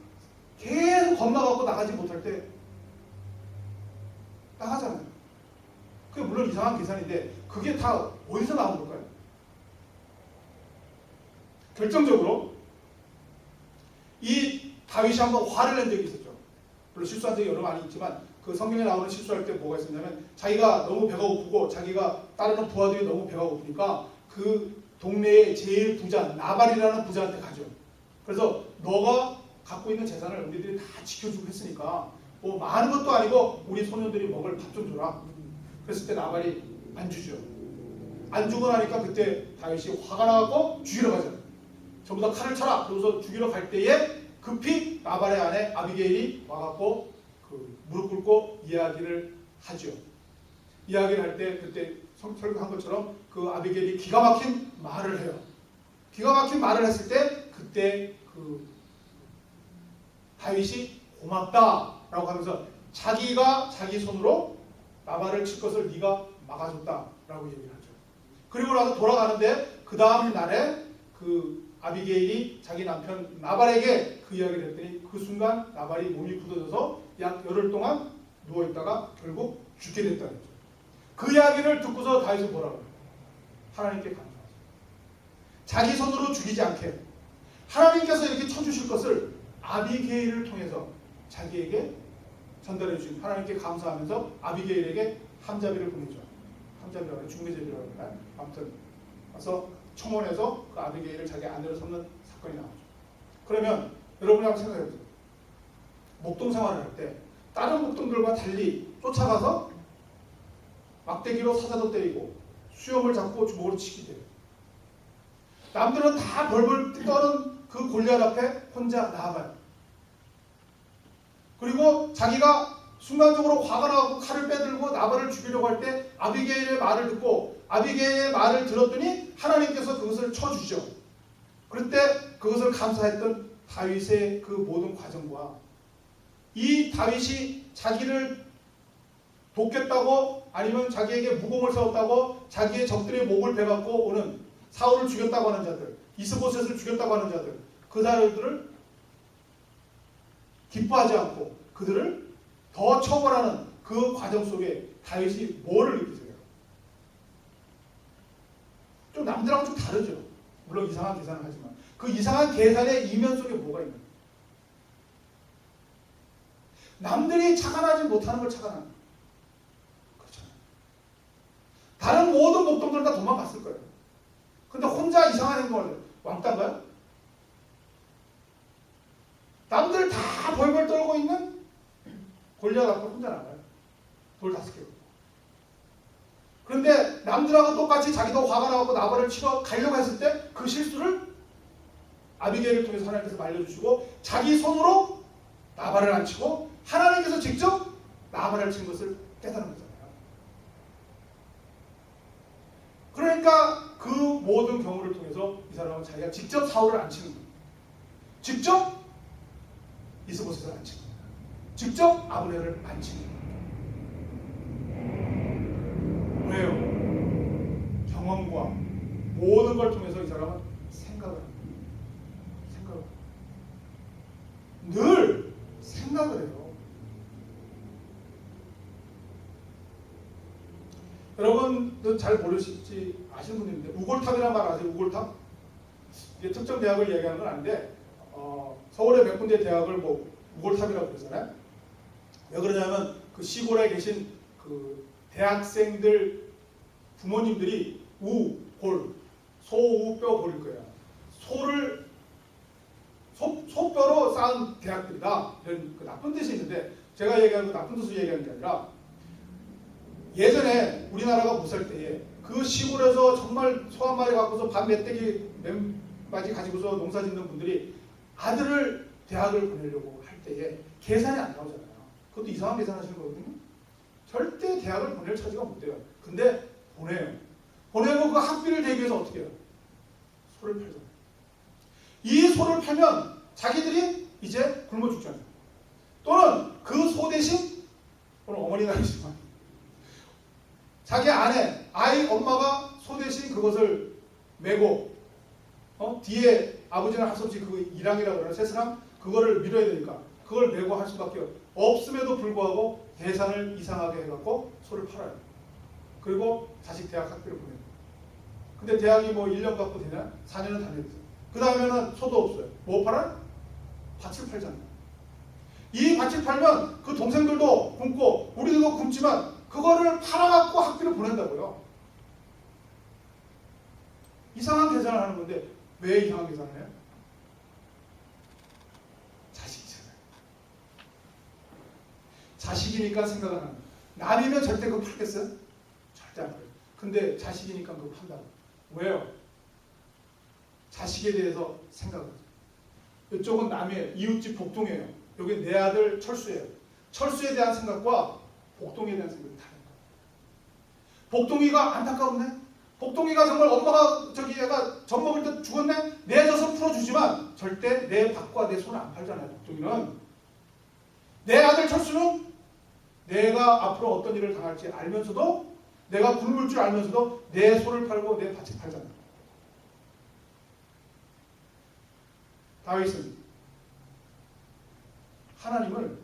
계속 겁나갖고 나가지 못할 때 나가잖아요. 그게 물론 이상한 계산인데 그게 다 어디서 나온 걸까요? 결정적으로 이 다윗이 한번 화를 낸 적이 있었죠. 물론 실수한 적이 여러 많이 있지만 그 성경에 나오는 실수할 때 뭐가 있었냐면 자기가 너무 배가 고프고 자기가 따르는 부하들이 너무 배가 고프니까 그 동네의 제일 부자 나발이라는 부자한테 가죠. 그래서 너가 갖고 있는 재산을 우리들이 다 지켜주고 했으니까 뭐 많은 것도 아니고 우리 소년들이 먹을 밥 좀 줘라. 그랬을 때 나발이 안 주죠. 안 주고 나니까 그때 다윗이 화가 나고 죽이러 가잖아요. 전부 다 칼을 쳐라. 그러고서 죽이러 갈 때에 급히 나발의 아내 아비게일이 와갖고 무릎 꿇고 이야기를 하죠. 이야기를 할 때 그때 설교한 것처럼 그 아비게일이 기가 막힌 말을 해요. 기가 막힌 말을 했을 때 그때 그 다윗이 고맙다라고 하면서 자기가 자기 손으로 나발을 칠 것을 네가 막아줬다라고 얘기를 하죠. 그리고 나서 돌아가는데 그 다음 날에 그 아비게일이 자기 남편 나발에게 그 이야기를 했더니 그 순간 나발이 몸이 굳어져서 약 열흘 동안 누워있다가 결국 죽게 됐다는 거죠. 그 이야기를 듣고서 다윗은 뭐라고 해요? 하나님께 감사하죠. 자기 손으로 죽이지 않게 하나님께서 이렇게 쳐주실 것을 아비게일을 통해서 자기에게 전달해 주신 하나님께 감사하면서 아비게일에게 함자비를 보내죠. 함자비라고 해요. 중매제비라고 하나요? 아무튼 그래서 청원해서 그 아비게일을 자기 아내로 삼는 사건이 나오죠. 그러면 여러분이 한번 생각해 보세요. 목동 생활을 할 때 다른 목동들과 달리 쫓아가서 막대기로 사자도 때리고 수염을 잡고 주먹으로 치기도 해요. 남들은 다 벌벌 떠는 그 골리앗 앞에 혼자 나아가요. 그리고 자기가 순간적으로 화가 나고 칼을 빼들고 나발을 죽이려고 할 때 아비게일의 말을 듣고 아비게일의 말을 들었더니 하나님께서 그것을 쳐주죠. 그럴 때 그것을 감사했던 다윗의 그 모든 과정과 이 다윗이 자기를 돕겠다고 아니면 자기에게 무공을 세웠다고 자기의 적들의 목을 베갖고 오는 사울을 죽였다고 하는 자들, 이스보셋을 죽였다고 하는 자들, 그 사람들을 기뻐하지 않고 그들을 더 처벌하는 그 과정 속에 다윗이 뭐를 느끼세요? 좀 남들하고 좀 다르죠. 물론 이상한 계산을 하지만 그 이상한 계산의 이면 속에 뭐가 있는 거예요? 남들이 착안하지 못하는 걸 착안하는 거예요. 그렇잖아요. 다른 모든 목동들 다 도망갔을 거예요. 근데 혼자 이상한 행동을 해요. 왕따인가요? 남들 다 벌벌 떨고 있는 골리앗 앞에 혼자 나가요. 돌 5개. 그런데 남들하고 똑같이 자기도 화가 나고 나발을 치러 가려고 했을 때 그 실수를 아비게일을 통해서 하나님께서 말려주시고 자기 손으로 나발을 안 치고 하나님께서 직접 나발을 친 것을 깨달은 거잖아요. 그러니까 그 모든 경우를 통해서 이 사람은 자기가 직접 사울을 안 치는 거예요. 직접 이스보셋을 안 치는 거예요. 직접 아브넬을 안 치는 거예요. 왜요? 경험과 모든 걸 통해서 이 사람은 생각을 합니다. 늘 생각을 해요. 여러분도 잘 모르실지 아시는 분인데 우골탑이라는 말 아세요? 우골탑? 이게 특정 대학을 얘기하는 건 아닌데 서울의 몇 군데 대학을 뭐 우골탑이라고 그러잖아요. 왜 그러냐면 그 시골에 계신 그 대학생들 부모님들이 우골 소우뼈 골일 거예요. 소뼈로 쌓은 대학들이다. 이런 그 나쁜 뜻이 있는데 제가 얘기하는 거 나쁜 뜻으로 얘기하는 게 아니라 예전에 우리나라가 못 살 때에 그 시골에서 정말 소 한 마리 갖고서 반 멧돼지 맨바지 가지고서 농사 짓는 분들이 아들을 대학을 보내려고 할 때에 계산이 안 나오잖아요. 그것도 이상한 계산하시는 거거든요. 절대 대학을 보낼 처지가 못 돼요. 근데 보내요. 보내고 그 학비를 대기 위해서 어떻게 해요? 소를 팔잖아요. 이 소를 팔면 자기들이 이제 굶어 죽잖아요. 또는 그 소 대신, 또는 어머니가 아니지만 자기 아내, 엄마가 소 대신 그것을 메고 뒤에 아버지는 할 수 없이 그 일항이라고 그러나 새스랑 그거를 밀어야 되니까 그걸 메고 할 수밖에 없음에도 불구하고 계산을 이상하게 해갖고 소를 팔아요. 그리고 자식 대학 학교를 보내요. 근데 대학이 뭐 1년 갖고 되냐? 4년은 다녀야 돼요. 그 다음에는 소도 없어요. 뭐 팔아요? 밭을 팔잖아요. 이 밭을 팔면 그 동생들도 굶고 우리들도 굶지만 그거를 팔아갖고 학교를 보낸다고요. 이상한 계산을 하는 건데 왜 이상한 계산을 해요? 자식이잖아요. 자식이니까 생각을 하는 거예요. 남이면 절대 그거 팔겠어요? 절대 안 팔아요. 근데 자식이니까 그거 판다고. 왜요? 자식에 대해서 생각을 하죠. 이쪽은 남의 이웃집 복동이에요. 여기 내 아들 철수예요. 철수에 대한 생각과 복동에 대한 생각이 다른 거예요. 복동이가 안타까웠네. 복동이가 정말 엄마가 얘가 젖 먹을 때 죽었네. 내 젖을 풀어주지만 절대 내 밭과 내 손을 안 팔잖아요. 복동이는. 내 아들 철수는 내가 앞으로 어떤 일을 당할지 알면서도 내가 굶을 줄 알면서도 내 소를 팔고 내 밭을 팔잖아요. 다윗은 하나님을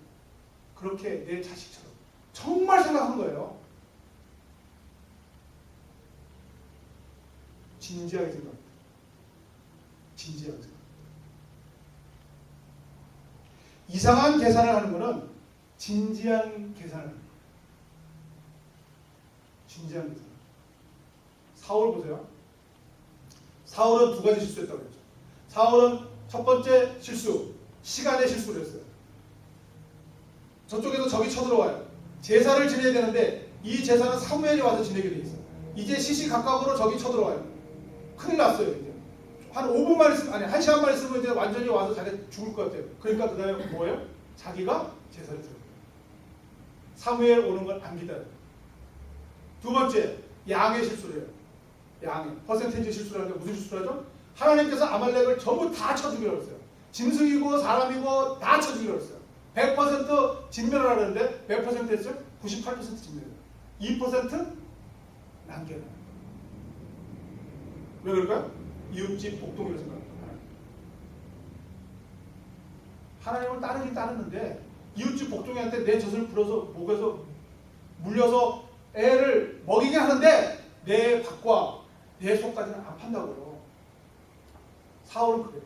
그렇게 내 자식처럼 정말 생각한 거예요. 진지하게 생각합니다. 진지하게 생각합니다. 이상한 계산을 하는 것은 진지한 계산을 합니다. 진지한 계산. 사울 보세요. 사울은 두 가지 실수했다고 했죠. 사울은 첫 번째 실수, 시간의 실수를 했어요. 저쪽에서 적이 쳐들어와요. 제사를 지내야 되는데 이 제사는 사무엘이 와서 지내게 돼 있어요. 이제 시시각각으로 적이 쳐들어와요. 큰일 났어요. 이제 한 5분만 있으면, 아니 1시간만 있으면 이제 완전히 와서 자기 죽을 것 같아요. 그러니까 그 다음에 뭐예요? 자기가 제사를 드려요. 사무엘 오는 걸 안 기다려요. 두 번째, 양의 실수를 해요. 양의 퍼센테이지 실수를 하는데 무슨 실수를 하죠? 하나님께서 아말렉을 전부 다 쳐주기로 했어요. 짐승이고 사람이고 다 쳐주기로 했어요. 100% 진멸을 하는데 몇 퍼센트 했어요? 98% 진멸해요. 2% 남겨요. 왜 그럴까요? 이웃집 복동이라고 생각합니다. 하나님을 따르긴 따르는데 이웃집 복동이한테 내 젖을 불어서 목에서 물려서 애를 먹이게 하는데 내 밭과 내 속까지는 안 판다고요. 사울은 그래요.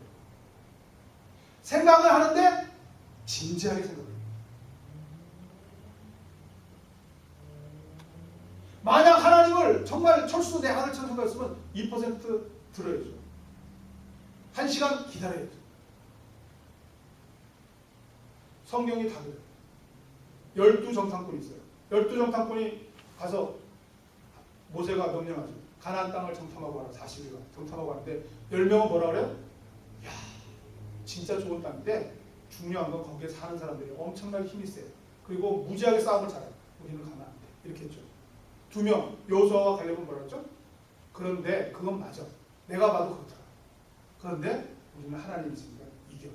생각을 하는데 진지하게 생각해요. 만약 하나님을 정말 철수 내 아들처럼 생각했으면 2% 들어야죠. 1시간 기다려야죠. 성경이 다 그래요. 12정탐꾼이 있어요. 12정탐꾼이 가서 모세가 명령하죠. 가나안 땅을 정탐하고 와라. 40일간 정탐하고 왔는데 10명은 뭐라 그래요? 야, 진짜 좋은 땅인데 중요한 건 거기에 사는 사람들이 엄청나게 힘이 세요. 그리고 무지하게 싸움을 잘해요. 우리는 가면 안 돼. 이렇게 했죠. 2명, 여호수아와 갈렙은 뭐라 했죠? 그런데 그건 맞아. 내가 봐도 그렇더라. 그런데 우리는 하나님이 있으니까 이겨.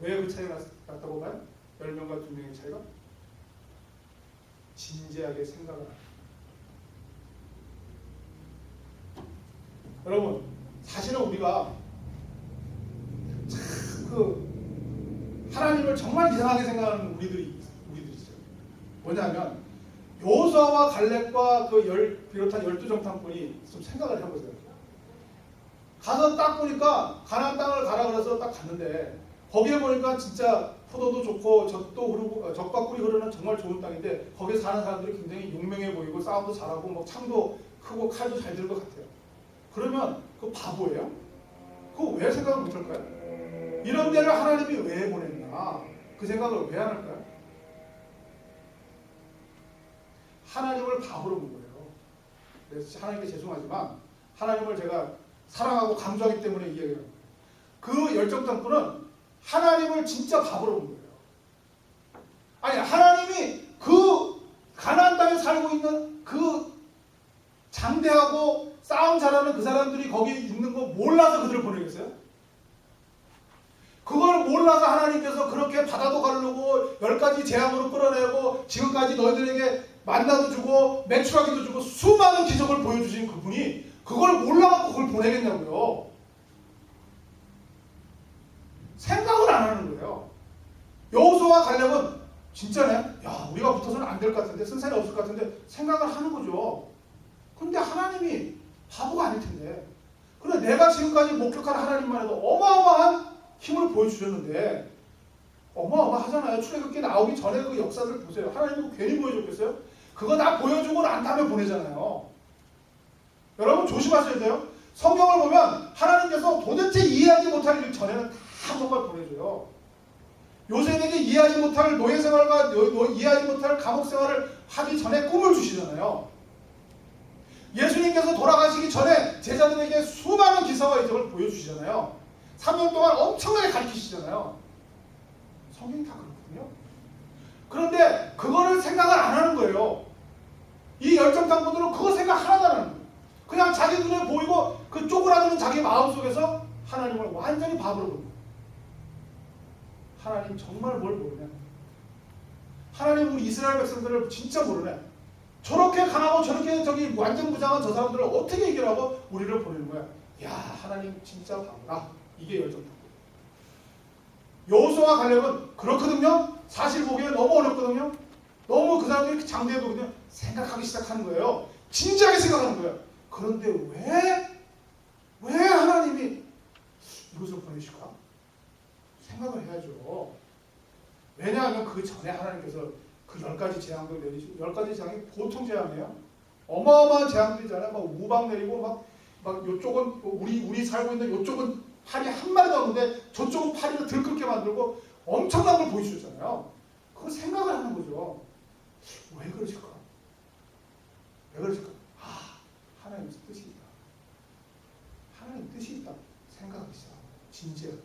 왜 그 차이가 났다고 봐요? 10명과 2명의 차이가? 진지하게 생각을 합니다. 여러분, 사실은 우리가 참 하나님을 정말 이상하게 생각하는 우리들이 있어요. 뭐냐면 여호수아와 갈렙과 비롯한 12정탐꾼이 좀 생각을 해보세요. 가서 딱 보니까 가나안 땅을 가라 그래서 딱 갔는데 거기에 보니까 진짜 포도도 좋고 젖도 흐르고 젖과 꿀이 흐르는 정말 좋은 땅인데 거기에 사는 사람들이 굉장히 용맹해 보이고 싸움도 잘하고 뭐 창도 크고 칼도 잘 들 것 같아요. 그러면 그거 바보예요? 그거 왜 생각을 못할까요? 이런 데를 하나님이 왜 보냈나? 그 생각을 왜 안 할까요? 하나님을 바보로 본 거예요. 그래서 하나님께 죄송하지만 하나님을 제가 사랑하고 강조하기 때문에 이야기해요. 그 열정탐꾼은 하나님을 진짜 바보로 본 거예요. 아니, 하나님이 그 가나안 땅에 살고 있는 그 장대하고 싸움 잘하는 그 사람들이 거기 있는 거 몰라서 그들을 보내겠어요? 그걸 몰라서 하나님께서 그렇게 바다도 가르고 10가지 재앙으로 끌어내고 지금까지 너희들에게 만나도 주고 매출하기도 주고 수많은 기적을 보여주신 그분이 그걸 몰라갖고 그걸 보내겠냐고요. 생각을 안 하는 거예요. 여호수아와 갈렙은 진짜네. 야, 우리가 붙어서는 안 될 것 같은데, 승산이 없을 것 같은데 생각을 하는 거죠. 근데 하나님이 바보가 아닐 텐데. 그런데 내가 지금까지 목격한 하나님만 해도 어마어마한 힘을 보여주셨는데, 어마어마하잖아요. 출애굽기 나오기 전에 그 역사를 보세요. 하나님이 괜히 보여줬겠어요? 그거 다 보여주고 난 다음에 보내잖아요. 여러분 조심하셔야 돼요. 성경을 보면 하나님께서 도대체 이해하지 못할 일 전에는 다 뭔가 보내줘요. 요셉에게 이해하지 못할 노예생활과 이해하지 못할 감옥생활을 하기 전에 꿈을 주시잖아요. 예수님께서 돌아가시기 전에 제자들에게 수많은 기사와 이적을 보여주시잖아요. 3년 동안 엄청나게 가르치시잖아요. 성경이 다 그렇거든요. 그런데 그거를 생각을 안 하는 거예요. 이 열정탐구들은 그거 생각 하나도 안 하는 거예요. 그냥 자기 눈에 보이고 그 쪼그라드는 자기 마음속에서 하나님을 완전히 바보로 봅니다. 하나님 정말 뭘 모르네. 하나님 우리 이스라엘 백성들을 진짜 모르네. 저렇게 강하고 저렇게 저기 완전 무장한 저 사람들을 어떻게 이기라고 우리를 보내는 거야. 야, 하나님 진짜 바보다. 이게 열정탐구. 여호수아와 갈렙은 그렇거든요. 사실 보기에는 너무 어렵거든요. 너무 그 사람들이 장대해 보거든요. 생각하기 시작하는 거예요. 진지하게 생각하는 거예요. 그런데 왜 하나님이 이것을 보내실까? 생각을 해야죠. 왜냐하면 그 전에 하나님께서 그 10가지 재앙도 내리시고, 10가지 재앙이 보통 재앙이에요. 어마어마한 재앙들이잖아요. 막 우박 내리고 막 요쪽은 우리 살고 있는 요쪽은 파리 한 마리도 없는데 저쪽은 파리를 들끓게 만들고 엄청난 걸 보여주셨잖아요. 그걸 생각을 하는 거죠. 왜 그러실까? 왜 그러실까? 아, 하나님 뜻이 있다. 하나님 뜻이 있다. 생각하기 시작하고 진지하게.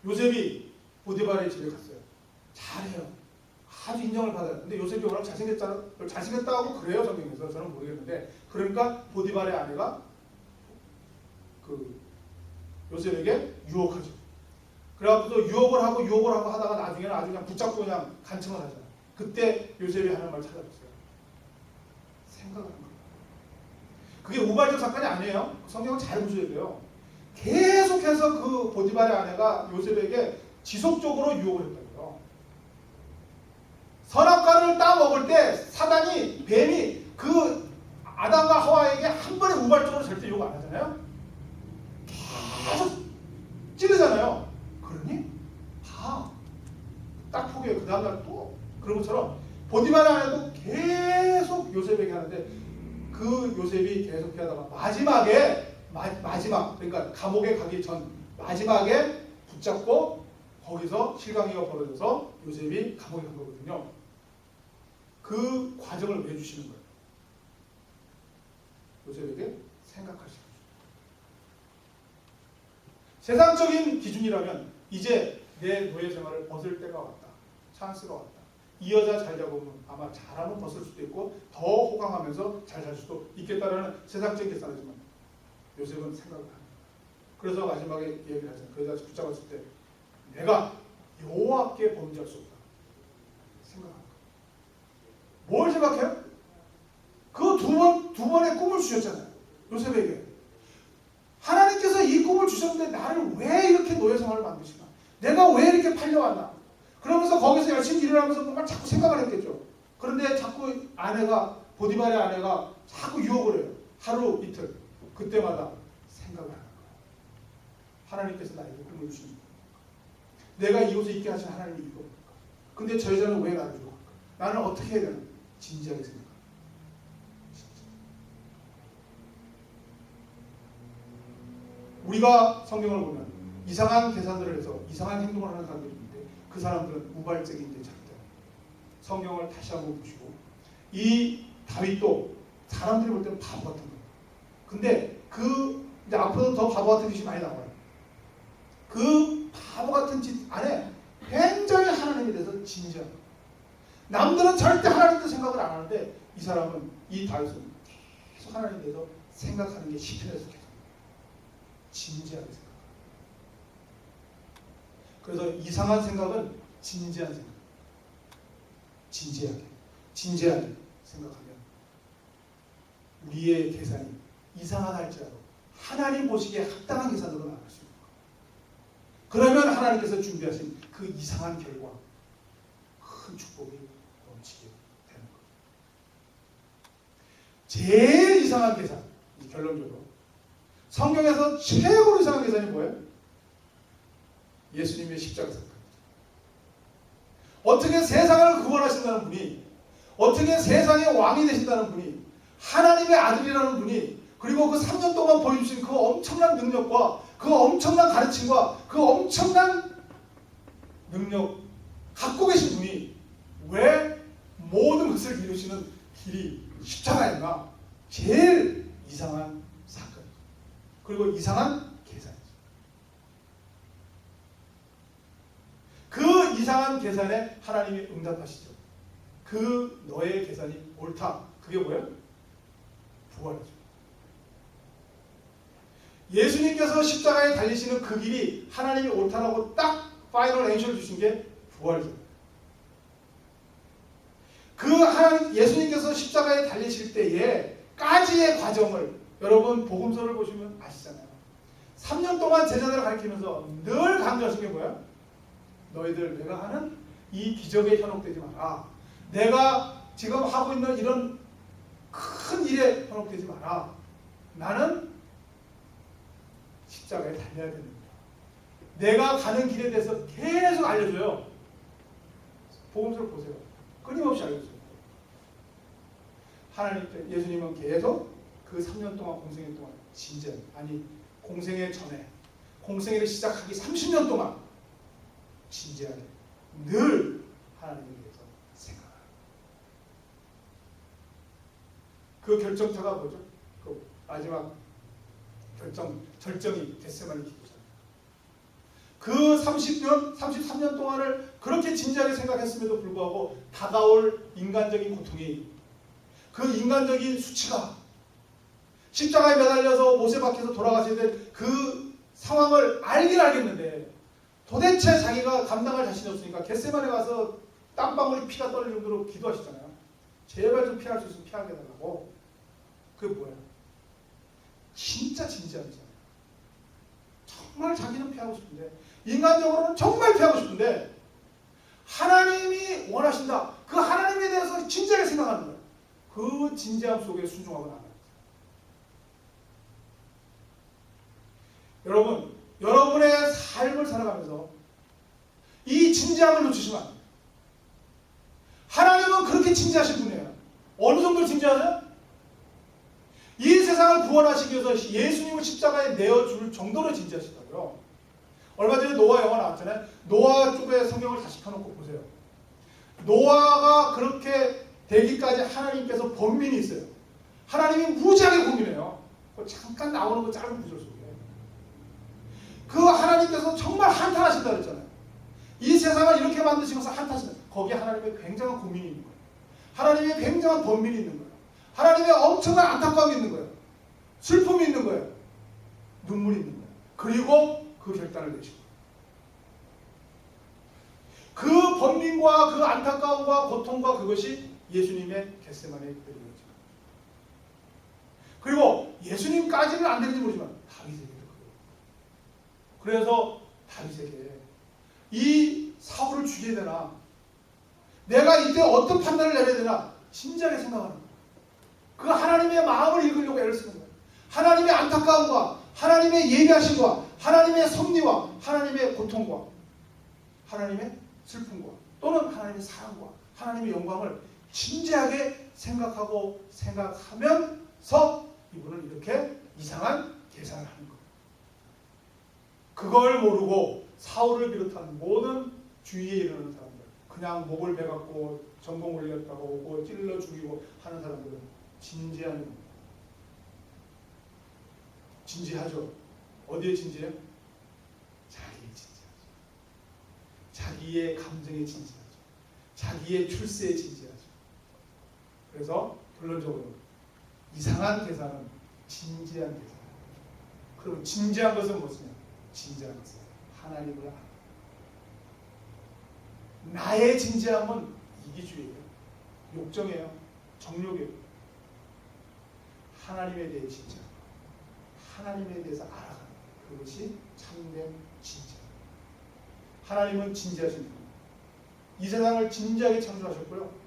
요셉이 보디발의 집에 갔어요. 잘해요. 아주 인정을 받아요. 근데 요셉이 워낙 잘생겼다고 그래요, 성경에서. 저는 모르겠는데. 그러니까 보디발의 아내가 그 요셉에게 유혹하죠. 그래갖고 유혹을 하고 하다가 나중에는 아주 그냥 붙잡고 그냥 간청을 하잖아요. 그때 요셉이 하는 말 찾아봤어요. 생각하는 거예요. 그게 우발적 사건이 아니에요. 성경을 잘 보셔야 돼요. 계속해서 그 보디발의 아내가 요셉에게 지속적으로 유혹을 했다고요. 선악과를 따먹을 때 사단이, 뱀이 그 아담과 하와에게 한 번에 우발적으로 절대 유혹 안 하잖아요. 계속 찌르잖아요. 그러니 딱 포기해요. 그 다음날 또 그런 것처럼 보디발의 아내도 계속 요셉에게 하는데 그 요셉이 계속 하다가 마지막 그러니까 감옥에 가기 전 마지막에 붙잡고 거기서 실강이가 벌어져서 요셉이 감옥에 간 거거든요. 그 과정을 왜 주시는 거예요? 요셉에게 생각할 시간. 세상적인 기준이라면 이제 내 노예 생활을 벗을 때가 왔다. 찬스가 왔다. 이 여자 잘 잡으면 아마 잘하면 벗을 수도 있고 더 호강하면서 잘 살 수도 있겠다라는 세상적인 계산이지만 요셉은 생각을 합니다. 그래서 마지막에 얘기를 하잖아요. 그 여자 붙잡았을 때 내가 여호와께 범죄할 수 없다. 생각합니다. 뭘 생각해요? 그 두 번의 꿈을 주셨잖아요. 요셉에게. 하나님께서 이 꿈을 주셨는데 나를 왜 이렇게 노예 생활을 만드시나? 내가 왜 이렇게 팔려왔나? 그러면서 거기서 열심히 일을 하면서 뭔가 자꾸 생각을 했겠죠. 그런데 자꾸 보디발의 아내가 자꾸 유혹을 해요. 하루 이틀. 그때마다 생각을 하는 거예요. 하나님께서 나에게 꿈을 주신 거예요. 내가 이곳에 있게 하신 하나님이 이겁니까? 근데 저 여자는 왜 나를 유혹할까? 나는 어떻게 해야 되나? 진지하게 생각합니다. 우리가 성경을 보면 이상한 계산들을 해서 이상한 행동을 하는 사람들이 있는데 그 사람들은 우발적인데 절대 성경을 다시 한번 보시고 이 다윗도 사람들이 볼 때는 바보 같은 거예요. 근데 이제 앞으로 더 바보 같은 짓이 많이 나와요. 그 바보 같은 짓 안에 굉장히 하나님에 대해서 진지한 거예요. 남들은 절대 하나님도 생각을 안 하는데 이 사람은 이 다윗은 계속 하나님에 대해서 생각하는 게 시편에서 계속 진지하게 생각. 그래서 이상한 생각은 진지한 생각. 진지하게 생각하면 우리의 계산이 이상하다 할지라도 하나님 보시기에 합당한 계산으로 나갈 수 있는 거예요. 그러면 하나님께서 준비하신 그 이상한 결과, 큰 축복이 넘치게 되는 거예요. 제일 이상한 계산, 결론적으로 성경에서 최고로 이상한 계산이 뭐예요? 예수님의 십자가 사건이죠. 어떻게 세상을 구원하신다는 분이, 어떻게 세상의 왕이 되신다는 분이, 하나님의 아들이라는 분이, 그리고 그 3년 동안 보여주신 그 엄청난 능력과 그 엄청난 가르침과 그 엄청난 능력 갖고 계신 분이 왜 모든 것을 이루시는 길이 십자가였나? 제일 이상한 사건, 그리고 이상한 계산이죠. 그 이상한 계산에 하나님이 응답하시죠. 그 너의 계산이 옳다. 그게 뭐예요? 부활이죠. 예수님께서 십자가에 달리시는 그 길이 하나님이 옳다라고 딱 파이널 앤서를 주신 게 부활이죠. 그 하나님, 예수님께서 십자가에 달리실 때에까지의 과정을 여러분 복음서를 보시면 아시잖아요. 3년 동안 제자들을 가르치면서 늘 강조하신 게 뭐야? 너희들 내가 하는 이 기적에 현혹되지 마라. 내가 지금 하고 있는 이런 큰 일에 현혹되지 마라. 나는 십자가에 달려야 됩니다. 내가 가는 길에 대해서 계속 알려줘요. 복음서를 보세요. 끊임없이 알려줘요. 하나님, 예수님은 계속 그 3년 동안, 공생애 동안 공생애 전에, 공생애를 시작하기 30년 동안 진지하게 늘 하나님에 대해서 생각하라. 그 결정타가 뭐죠? 그 마지막 절정이 겟세마네 기도잖아요. 그 33년 동안을 그렇게 진지하게 생각했음에도 불구하고 다가올 인간적인 고통이, 그 인간적인 수치가, 십자가에 매달려서 못에 박혀서 돌아가셔야 될 그 상황을 알긴 알겠는데 도대체 자기가 감당할 자신이 없으니까 겟세마네 가서 땀방울이 피가 떨릴 정도로 기도하시잖아요. 제발 좀 피할 수 있으면 피하게 해달라고. 그게 뭐예요? 진짜 진지하잖아요. 정말 자기는 피하고 싶은데, 인간적으로는 정말 피하고 싶은데 하나님이 원하신다. 그 하나님에 대해서 진지하게 생각하는 거예요. 그 진지함 속에 순종하고 나가요. 여러분, 여러분의 삶을 살아가면서 이 진지함을 놓치시면 안 돼요. 하나님은 그렇게 진지하신 분이에요. 어느 정도 진지하죠? 이 세상을 구원하시기 위해서 예수님을 십자가에 내어줄 정도로 진지하시다고요. 얼마 전에 노아 영화 나왔잖아요. 노아 쪽에 성경을 다시 펴놓고 보세요. 노아가 그렇게 되기까지 하나님께서 번민이 있어요. 하나님이 무지하게 고민해요. 잠깐 나오는 거 짧은 구절 속에. 그 하나님께서 정말 한탄하신다 그랬잖아요. 이 세상을 이렇게 만드시면서 한탄하신다. 거기에 하나님의 굉장한 고민이 있는 거예요. 하나님의 굉장한 번민이 있는 거예요. 하나님의 엄청난 안타까움이 있는 거예요. 슬픔이 있는 거예요. 눈물이 있는 거예요. 그리고 그 결단을 내시고, 그 번민과 그 안타까움과 고통과 그것이 예수님의 겟세마네 기도였죠. 그리고 예수님까지는 안 되는지 모르지만 다윗에게도 그래요. 그래서 다윗에게 이 사울을 죽여야 되나, 내가 이때 어떤 판단을 내려야 되나 진지하게 생각하는 거예요. 그 하나님의 마음을 읽으려고 애를 쓰는 거예요. 하나님의 안타까움과 하나님의 예비하심과 하나님의 섭리와 하나님의 고통과 하나님의 슬픔과 또는 하나님의 사랑과 하나님의 영광을 진지하게 생각하고 생각하면서 이분은 이렇게 이상한 계산을 하는 거예요. 그걸 모르고 사울을 비롯한 모든 주위에 일어나는 사람들, 그냥 목을 베갖고 전공 올렸다고 오고 찔러 죽이고 하는 사람들은 진지한 겁니다. 진지하죠. 어디에 진지해요? 자기에 진지하죠. 자기의 감정에 진지하죠. 자기의 출세에 진지하죠. 그래서 결론적으로 이상한 계산은 진지한 계산. 그럼 진지한 것은 무엇이냐? 진지한 것은 하나님을 아는. 나의 진지함은 이기주의예요. 욕정이에요. 정욕이에요. 하나님에 대해 진지함. 하나님에 대해서 알아가는 그것이 참된 진지함. 하나님은 진지하신 분. 이 세상을 진지하게 창조하셨고요.